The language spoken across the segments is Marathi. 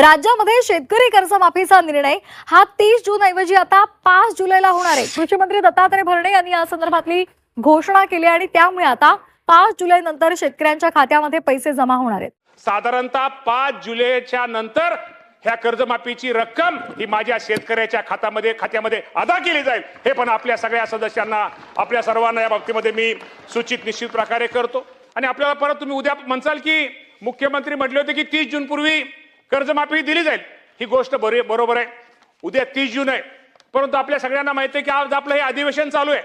राज्यामध्ये शेतकरी कर्जमाफीचा निर्णय हा 30 जून ऐवजी आता 5 जुलैला होणार आहे। कृषी मंत्री दत्तात्रय भरणे यांनी या संदर्भातली घोषणा केली आणि त्यामुळे आता 5 जुलै नंतर शेतकऱ्यांच्या खात्यामध्ये पैसे जमा होणार आहेत। साधारणतः 5 जुलैच्या नंतर ह्या कर्जमाफीची रक्कम ही माझ्या शेतकऱ्याच्या खात्यामध्ये अदा केली जाईल, हे पण आपल्या सगळ्या सदस्यांना, आपल्या सर्वांना या बाबतीमध्ये मी सूचित निश्चित प्रकारे करतो। आणि आपल्याला परत तुम्ही उद्या म्हणसाल की मुख्यमंत्री म्हटले होते की 30 जून पूर्वी कर्जमाफी दिली जाईल, ही गोष्ट बरोबर आहे। उद्या 30 जून आहे, परंतु आपल्या सगळ्यांना माहिती आहे की आज आपलं हे अधिवेशन चालू आहे।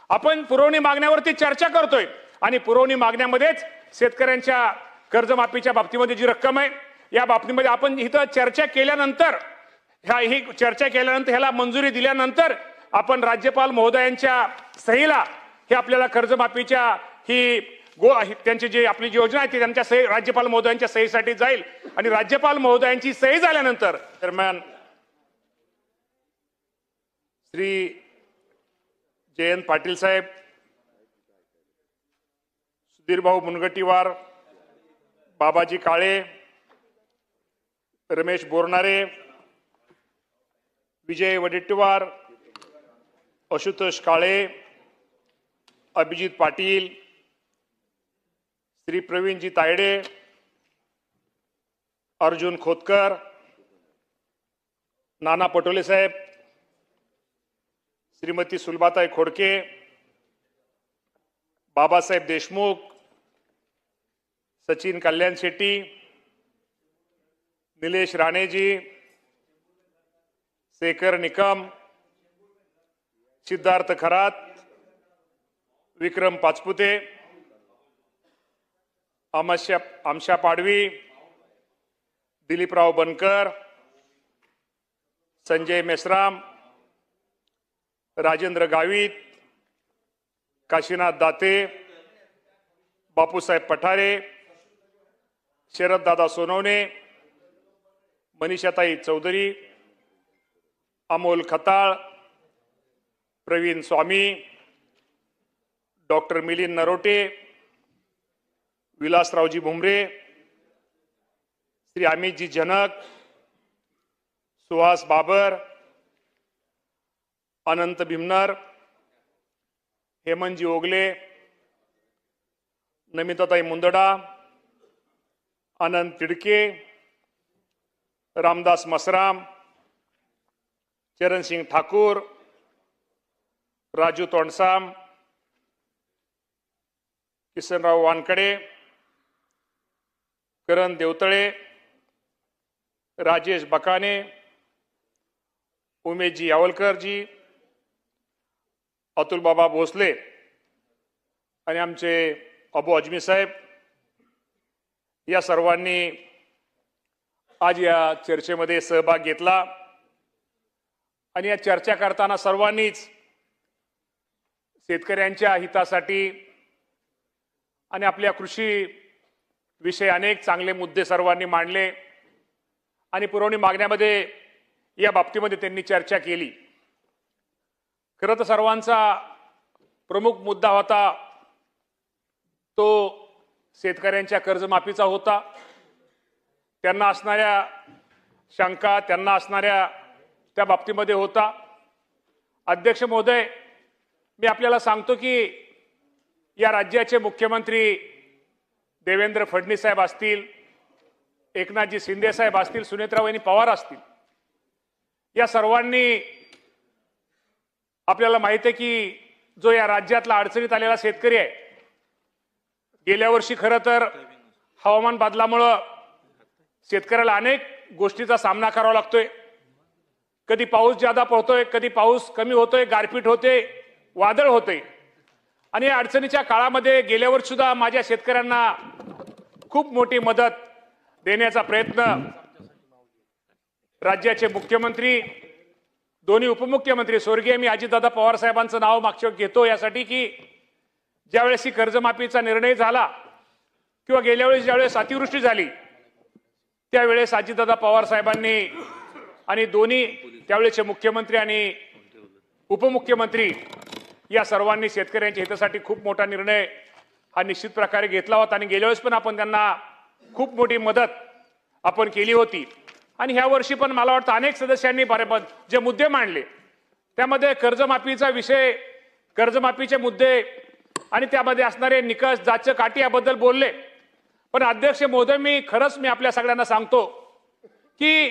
आपण पुरवणी मागण्यावरती चर्चा करतोय आणि पुरवणी मागण्यामध्येच शेतकऱ्यांच्या कर्जमाफीच्या बाबतीमध्ये जी रक्कम आहे या बाबतीमध्ये आपण इथं चर्चा केल्यानंतर ह्याला मंजुरी दिल्यानंतर आपण राज्यपाल महोदयांच्या सहीला हे आपल्याला कर्जमाफीच्या त्यांची जी आपली जी योजना आहे ती त्यांच्या सही राज्यपाल महोदयांच्या सहीसाठी जाईल आणि राज्यपाल महोदयांची सही झाल्यानंतर दरम्यान श्री जयंत पाटील साहेब, सुधीर भाऊ मुनगंटीवार, बाबाजी काळे, रमेश बोरनारे, विजय वडेट्टीवार, आशुतोष काळे, अभिजित पाटील, श्री प्रवीणजी तायडे, अर्जुन खोतकर, नाना पटोले साहेब, श्रीमती सुलभाताई खोडके, बाबासाहेब देशमुख, सचिन कल्याण शेट्टी, निलेश राणेजी, शेखर निकम, सिद्धार्थ खरात, विक्रम पाचपुते, आमशा पाडवी, दिलीपराव बनकर, संजय मेश्राम, राजेंद्र गावित, काशीनाथ दाते, बापूसाहेब पठारे, शरददादा सोनवणे, मनीषाताई चौधरी, अमोल खताळ, प्रवीण स्वामी, डॉक्टर मिलिंद नरोटे, विलासरावजी भुमरे, श्री अमितजी जनक, सुहास बाबर, अनंत भीमनर, हेमंतजी ओगले, नमिताताई मुंदडा, अनंत तिडके, रामदास मसराम, चरण सिंह ठाकुर, राजू तोंडसाम, किसनराव वानकडे, करण देवतळे, राजेश बकाने, उमेशजी यावलकरजी, अतुल बाबा भोसले आणि आमचे अबू अजमी साहेब, या सर्वांनी आज या चर्चेमध्ये सहभाग घेतला आणि या चर्चा करताना सर्वांनीच शेतकऱ्यांच्या हितासाठी आणि आपल्या कृषी विषय अनेक चांगले मुद्दे सर्वांनी मांडले आणि पुरवणी मागण्यामध्ये या बाबतीमध्ये त्यांनी चर्चा केली। खरं तर सर्वांचा प्रमुख मुद्दा होता तो शेतकऱ्यांच्या कर्जमाफीचा होता। त्यांना असणाऱ्या शंका, त्यांना असणाऱ्या त्या बाबतीमध्ये होता। अध्यक्ष महोदय, मी आपल्याला सांगतो की या राज्याचे मुख्यमंत्री देवेंद्र फडणवीस साहेब असतील, एकनाथजी शिंदे साहेब असतील, सुनेत्राबाई पवार असतील, या सर्वांनी आपल्याला माहिती आहे की जो या राज्यातला अडचणीत आलेला शेतकरी आहे, गेल्या वर्षी खरं तर हवामान बदलामुळे शेतकऱ्याला अनेक गोष्टीचा सामना करावा लागतोय। कधी पाऊस जादा पडतोय, कधी पाऊस कमी होतोय, गारपीट होते, वादळ होते आणि या अडचणीच्या काळामध्ये गेल्या वर्षी सुद्धा माझ्या शेतकऱ्यांना खूप मोठी मदत देण्याचा प्रयत्न राज्याचे मुख्यमंत्री, दोन्ही उपमुख्यमंत्री स्वर्गीय मी अजितदादा पवार साहेबांचं नाव मागच्या घेतो यासाठी की ज्यावेळेस ही कर्जमाफीचा निर्णय झाला किंवा गेल्या वेळेस ज्यावेळेस अतिवृष्टी झाली त्यावेळेस अजितदादा पवार साहेबांनी आणि दोन्ही त्यावेळेचे मुख्यमंत्री आणि उपमुख्यमंत्री या सर्वांनी शेतकऱ्यांच्या हितासाठी खूप मोठा निर्णय हा निश्चित प्रकारे घेतला होता आणि गेल्या वेळेस पण आपण त्यांना खूप मोठी मदत आपण केली होती। आणि ह्या वर्षी पण मला वाटतं अनेक सदस्यांनी जे मुद्दे मांडले त्यामध्ये कर्जमाफीचा विषय, कर्जमाफीचे मुद्दे आणि त्यामध्ये असणारे निकष, जाच काठी याबद्दल बोलले. पण अध्यक्ष महोदय, मी आपल्या सगळ्यांना सांगतो की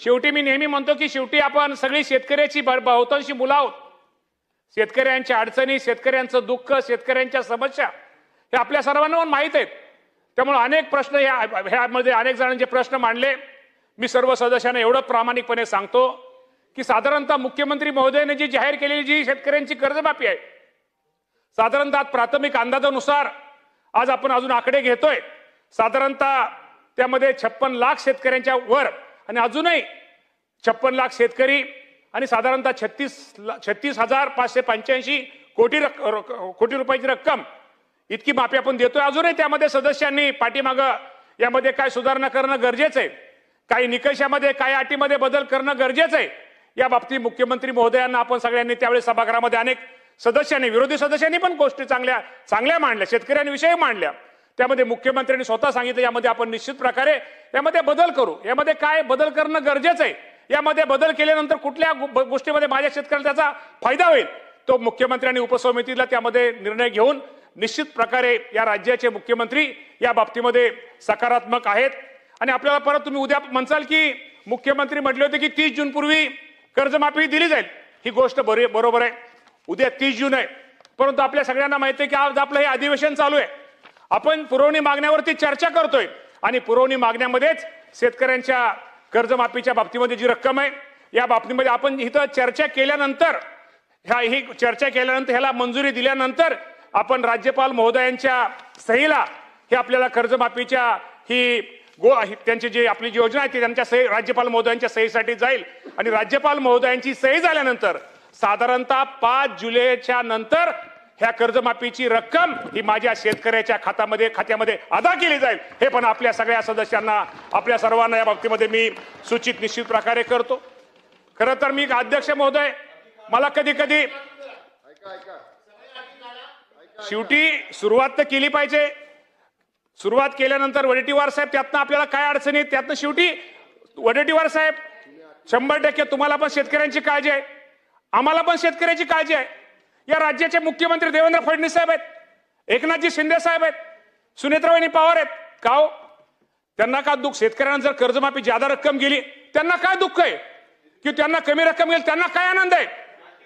शेवटी मी नेहमी म्हणतो की शेवटी आपण सगळी शेतकऱ्याची बहुतांशी मुलं आहोत. शेतकऱ्यांच्या अडचणी, शेतकऱ्यांचं दुःख, शेतकऱ्यांच्या समस्या हे आपल्या सर्वांना माहीत आहेत. त्यामुळे अनेक प्रश्न ह्यामध्ये अनेक जणांचे प्रश्न मांडले. मी सर्व सदस्यांना एवढं प्रामाणिकपणे सांगतो की साधारणतः मुख्यमंत्री महोदयाने जी जाहीर केलेली जी शेतकऱ्यांची कर्जमाफी आहे, साधारणतः प्राथमिक अंदाजानुसार आज आपण अजून आकडे घेतोय, साधारणतः त्यामध्ये 56 लाख शेतकऱ्यांच्या वर आणि अजूनही 56 लाख शेतकरी आणि साधारणतः 36,585 कोटी रुपयाची रक्कम इतकी माफी आपण देतोय. अजूनही त्यामध्ये सदस्यांनी पाठीमागं यामध्ये काय सुधारणा करणं गरजेचं आहे, काही निकषामध्ये, काही अटीमध्ये बदल करणं गरजेचं आहे. या बाबतीत मुख्यमंत्री महोदयांना आपण सगळ्यांनी त्यावेळी सभागृहामध्ये अनेक सदस्यांनी, विरोधी सदस्यांनी पण गोष्टी चांगल्या मांडल्या, शेतकऱ्यांविषयी मांडल्या. त्यामध्ये मुख्यमंत्र्यांनी स्वतः सांगितलं यामध्ये आपण निश्चित प्रकारे यामध्ये बदल करू. यामध्ये काय बदल करणं गरजेचं आहे, यामध्ये बदल केल्यानंतर कुठल्या गोष्टीमध्ये माझ्या शेतकऱ्याला त्याचा फायदा होईल, तो मुख्यमंत्र्यांनी उपसमितीला त्यामध्ये निर्णय घेऊन निश्चित प्रकारे या राज्याचे मुख्यमंत्री या बाबतीमध्ये सकारात्मक आहेत. आणि आपल्याला परत तुम्ही उद्या म्हणसाल की मुख्यमंत्री म्हटले होते की 30 जून पूर्वी कर्जमाफी दिली जाईल. ही गोष्ट बरोबर आहे, उद्या 30 जून आहे. परंतु आपल्या सगळ्यांना माहिती आहे की आज आपलं हे अधिवेशन चालू आहे. आपण पुरवणी मागण्यावरती चर्चा करतोय आणि पुरवणी मागण्यामध्येच शेतकऱ्यांच्या कर्जमाफीच्या बाबतीमध्ये जी रक्कम आहे या बाबतीमध्ये आपण इथं चर्चा केल्यानंतर ह्याला मंजुरी दिल्यानंतर आपण राज्यपाल महोदयांच्या सहीला हे आपल्याला कर्जमाफीच्या त्यांची जी आपली जी योजना आहे ती त्यांच्या सही, राज्यपाल महोदयांच्या सहीसाठी जाईल. आणि राज्यपाल महोदयांची सही झाल्यानंतर साधारणतः 5 जुलैच्या नंतर ह्या कर्जमाफीची रक्कम ही माझ्या शेतकऱ्याच्या खात्यामध्ये अदा केली जाईल. हे पण आपल्या सगळ्या सदस्यांना, आपल्या सर्वांना या बाबतीमध्ये मी सूचित निश्चित प्रकारे करतो. खरं तर मी अध्यक्ष महोदय, मला कधी शेवटी सुरुवात तर केली पाहिजे. सुरुवात केल्यानंतर वडेट्टीवार साहेब, त्यातनं आपल्याला काय अडचणी, त्यातनं शेवटी वडेट्टीवार साहेब 100% तुम्हाला पण शेतकऱ्यांची काळजी आहे, आम्हाला पण शेतकऱ्याची काळजी आहे. या राज्याचे मुख्यमंत्री देवेंद्र फडणवीस साहेब आहेत, एकनाथजी शिंदे साहेब आहेत, सुनेत्रावहिनी पवार आहेत. का हो, त्यांना का दुःख? शेतकऱ्यांना जर कर्जमाफी ज्यादा रक्कम गेली त्यांना काय दुःख आहे, की त्यांना कमी रक्कम गेली त्यांना काय आनंद आहे?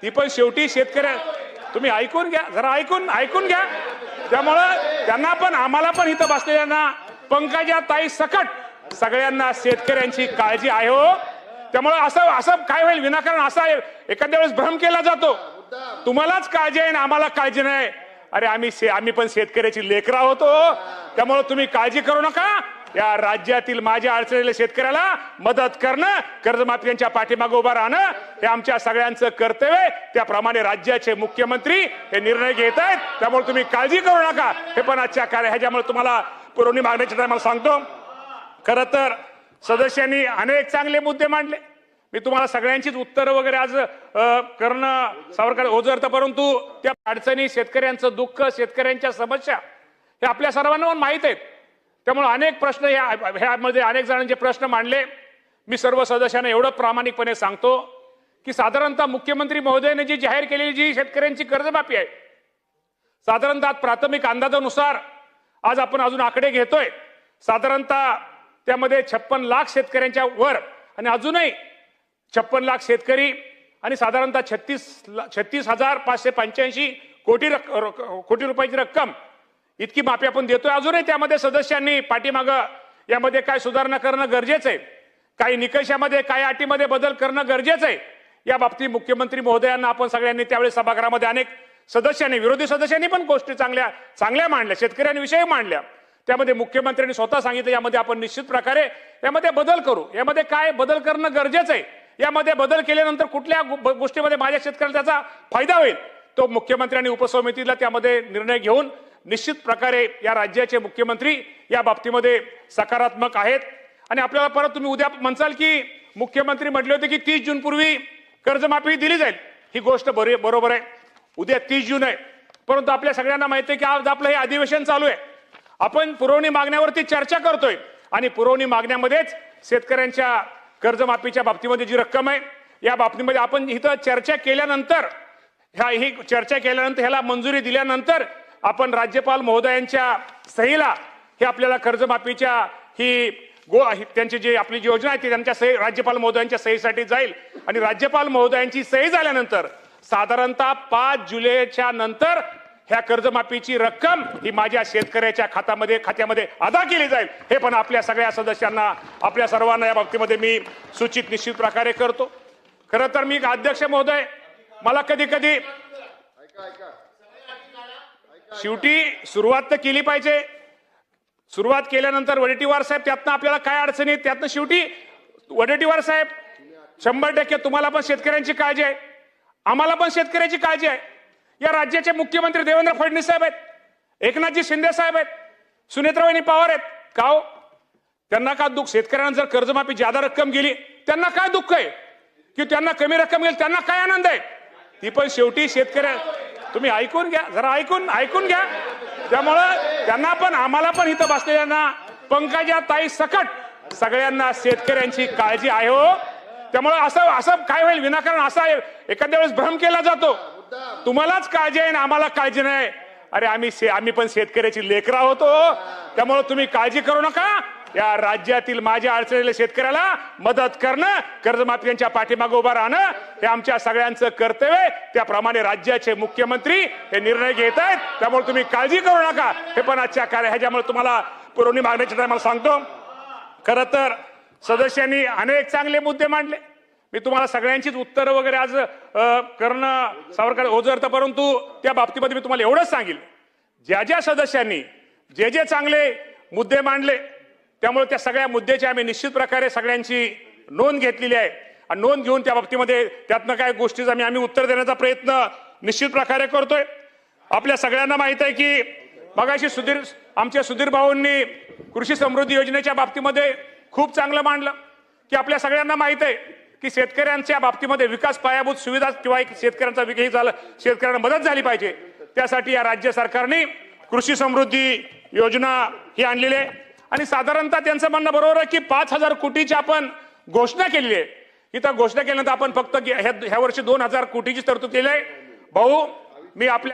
ती पण शेवटी शेतकऱ्या, तुम्ही ऐकून घ्या जरा, ऐकून घ्या. त्यामुळं त्यांना पण, आम्हाला पण इथं बसलेल्यांना, पंकजा ताई सकट सगळ्यांना शेतकऱ्यांची काळजी आहे हो. त्यामुळे असं काय होईल विनाकारण असा एखाद्या वेळेस भ्रम केला जातो, तुम्हालाच काळजी आहे ना आम्हाला काळजी नाही. अरे आम्ही पण शेतकऱ्याची लेकरं होतो. त्यामुळे तुम्ही काळजी करू नका. या राज्यातील माझ्या अडचणीला शेतकऱ्याला मदत करणं, कर्जमाफियांच्या पाठीमागे उभं राहणं हे आमच्या सगळ्यांचं कर्तव्य आहे. त्याप्रमाणे राज्याचे मुख्यमंत्री हे निर्णय घेत आहेत. त्यामुळे तुम्ही काळजी करू नका. हे पण आजच्या ह्याच्यामुळे तुम्हाला पुरवणी मागण्याच्या टायमाला सांगतो. खरं तर सदस्यांनी अनेक चांगले मुद्दे मांडले. मी तुम्हाला सगळ्यांचीच उत्तरं वगैरे आज करणं सावरकर ओझरतं, परंतु त्या अडचणी, शेतकऱ्यांचं दुःख, शेतकऱ्यांच्या समस्या हे आपल्या सर्वांना माहीत आहेत. त्यामुळे अनेक प्रश्न ह्यामध्ये अनेक जणांचे प्रश्न मांडले. मी सर्व सदस्यांना एवढं प्रामाणिकपणे सांगतो की साधारणतः मुख्यमंत्री महोदयाने जी जाहीर केलेली जी शेतकऱ्यांची कर्जमाफी आहे, साधारणतः प्राथमिक अंदाजानुसार आज आपण अजून आकडे घेतोय, साधारणतः त्यामध्ये 56 लाख शेतकऱ्यांच्या वर आणि अजूनही 56 लाख शेतकरी आणि साधारणतः 36,585 कोटी रुपयाची रक्कम इतकी माफी आपण देतोय. अजूनही त्यामध्ये सदस्यांनी पाठीमागं यामध्ये काय सुधारणा करणं गरजेचं आहे, काही निकषामध्ये, काही अटीमध्ये बदल करणं गरजेचं आहे. या बाबतीत मुख्यमंत्री महोदयांना आपण सगळ्यांनी त्यावेळी सभागृहामध्ये अनेक सदस्यांनी, विरोधी सदस्यांनी पण गोष्टी चांगल्या मांडल्या, शेतकऱ्यांविषयी मांडल्या. त्यामध्ये मुख्यमंत्र्यांनी स्वतः सांगितलं यामध्ये आपण निश्चित प्रकारे यामध्ये बदल करू. यामध्ये काय बदल करणं गरजेचं आहे, यामध्ये बदल केल्यानंतर कुठल्या गोष्टीमध्ये माझ्या शेतकऱ्याला त्याचा फायदा होईल, तो मुख्यमंत्र्यांनी उपसमितीला त्यामध्ये निर्णय घेऊन निश्चित प्रकारे या राज्याचे मुख्यमंत्री या बाबतीमध्ये सकारात्मक आहेत. आणि आपल्याला परत तुम्ही उद्या म्हणसाल की मुख्यमंत्री म्हटले होते की 30 जून पूर्वी कर्जमाफी दिली जाईल. ही गोष्ट बरोबर आहे, उद्या 30 जून आहे. परंतु आपल्या सगळ्यांना माहिती आहे की आज आपलं हे अधिवेशन चालू आहे. आपण पुरवणी मागण्यावरती चर्चा करतोय आणि पुरवणी मागण्यामध्येच शेतकऱ्यांच्या कर्जमाफीच्या बाबतीमध्ये जी रक्कम आहे या बाबतीमध्ये आपण इथं चर्चा केल्यानंतर ही चर्चा केल्यानंतर ह्याला मंजुरी दिल्यानंतर आपण राज्यपाल महोदयांच्या सहीला हे आपल्याला कर्जमाफीच्या त्यांची जी आपली जी योजना आहे ती त्यांच्या सही राज्यपाल महोदयांच्या सहीसाठी जाईल आणि राज्यपाल महोदयांची सही झाल्यानंतर साधारणतः 5 जुलैच्या नंतर ह्या कर्जमाफीची रक्कम ही माझ्या शेतकऱ्याच्या खात्यामध्ये अदा केली जाईल हे पण आपल्या सगळ्या सदस्यांना आपल्या सर्वांना या बाबतीमध्ये मी सूचित निश्चित प्रकारे करतो। खरं तर मी अध्यक्ष महोदय मला कधी कधी शेवटी सुरुवात तर केली पाहिजे, सुरुवात केल्यानंतर वडेट्टीवार साहेब त्यातनं आपल्याला काय अडचणी त्यातनं शेवटी वडेट्टीवार साहेब 100% तुम्हाला पण शेतकऱ्यांची काळजी आहे, आम्हाला पण शेतकऱ्याची काळजी आहे। या राज्याचे मुख्यमंत्री देवेंद्र फडणवीस साहेब आहेत, एकनाथजी शिंदे साहेब आहेत, सुनेत्रावहिनी पवार आहेत का हो? त्यांना का दुःख? शेतकऱ्यांना जर कर्जमाफी ज्यादा रक्कम गेली त्यांना काय दुःख आहे की त्यांना कमी रक्कम गेली त्यांना काय आनंद आहे? ती पण शेवटी शेतकऱ्या तुम्ही ऐकून घ्या जरा ऐकून घ्या। त्यामुळं त्यांना पण आम्हाला पण इथं बसलेल्यांना पंकजा ताई सकट सगळ्यांना शेतकऱ्यांची काळजी आहे हो। त्यामुळे असं काय होईल विनाकारण असा एखाद्या वेळेस भ्रम केला जातो तुम्हालाच काळजी आहे ना आम्हाला काळजी नाही। अरे आम्ही पण शेतकऱ्याची लेकरं होतो, त्यामुळे तुम्ही काळजी करू नका। या राज्यातील माझ्या अडचणीला शेतकऱ्याला मदत करणं, कर्जमाफियांच्या पाठीमागे उभं राहणं हे आमच्या सगळ्यांचं कर्तव्य आहे। त्याप्रमाणे राज्याचे मुख्यमंत्री हे निर्णय घेत आहेत, त्यामुळे तुम्ही काळजी करू नका। हे पण आजच्या ह्याच्यामुळे तुम्हाला पुरवणी मागण्याच्या टायमाला सांगतो। खरं तर सदस्यांनी अनेक चांगले मुद्दे मांडले, मी तुम्हाला सगळ्यांचीच उत्तरं वगैरे आज करणं सावरकर ओझरतं, परंतु त्या बाबतीमध्ये मी तुम्हाला एवढंच सांगेल ज्या सदस्यांनी जे चांगले मुद्दे मांडले त्यामुळे त्या सगळ्या मुद्द्याची आम्ही निश्चित प्रकारे सगळ्यांची नोंद घेतलेली आहे आणि नोंद घेऊन त्या बाबतीमध्ये त्यातनं काय गोष्टीचा आम्ही उत्तर देण्याचा प्रयत्न निश्चित प्रकारे करतोय। आपल्या सगळ्यांना माहित आहे की मगाशी आमच्या सुधीर भाऊंनी कृषी समृद्धी योजनेच्या बाबतीमध्ये खूप चांगलं मांडलं की आपल्या सगळ्यांना माहित आहे की शेतकऱ्यांच्या बाबतीमध्ये विकास पायाभूत सुविधा किंवा एक शेतकऱ्यांचा विकास झाला, शेतकऱ्यांना मदत झाली पाहिजे, त्यासाठी या राज्य सरकारने कृषी समृद्धी योजना ही आणलेली आहे आणि साधारणतः त्यांचं म्हणणं बरोबर आहे की 5,000 कोटीची आपण घोषणा केलेली आहे। इथं घोषणा केल्यानंतर आपण फक्त ह्या वर्षी 2,000 कोटीची तरतूद केली आहे। भाऊ मी आपल्या